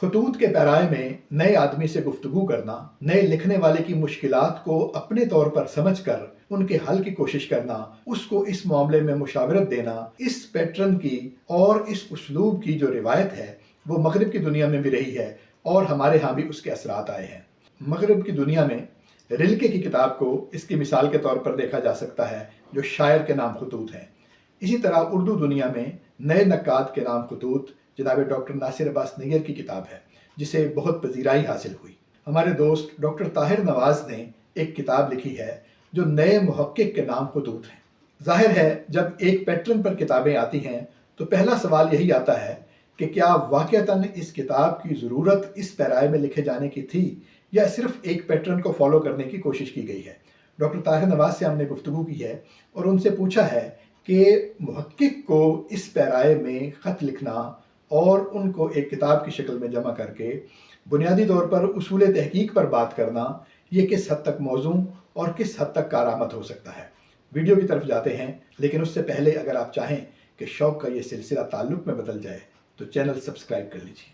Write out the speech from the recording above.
खतूत के पैराए में नए आदमी से गुफ्तगू करना, नए लिखने वाले की मुश्किलात को अपने तौर पर समझकर उनके हल की कोशिश करना, उसको इस मामले में मुशावरत देना, इस पैटर्न की और इस उसलूब की जो रिवायत है वो मगरिब की दुनिया में भी रही है और हमारे यहाँ भी उसके असरात आए हैं। मगरिब की दुनिया में रिल्के की किताब को इसकी मिसाल के तौर पर देखा जा सकता है, जो शायर के नाम खतूत हैं। इसी तरह उर्दू दुनिया में नए नक्काद के नाम खतूत जनाब डॉक्टर नासिर अब्बास नैयर की किताब है, जिसे बहुत पजीराई हासिल हुई। हमारे दोस्त डॉक्टर ताहिर नवाज ने एक किताब लिखी है जो नए मुहक्किक के नाम खतूत हैं। जाहिर है जब एक पैटर्न पर किताबें आती हैं तो पहला सवाल यही आता है कि क्या वाक़तन इस किताब की ज़रूरत इस पैराए में लिखे जाने की थी या सिर्फ एक पैटर्न को फॉलो करने की कोशिश की गई है। डॉक्टर ताहिर नवाज से हमने गुफ्तगू की है और उनसे पूछा है कि मुहक्किक को इस पैराए में ख़त लिखना और उनको एक किताब की शक्ल में जमा करके बुनियादी तौर पर उसूल तहकीक पर बात करना, ये किस हद तक मौजू और किस हद तक कारआमद हो सकता है। वीडियो की तरफ जाते हैं, लेकिन उससे पहले अगर आप चाहें कि शौक़ का ये सिलसिला ताल्लुक़ में बदल जाए तो चैनल सब्सक्राइब कर लीजिए।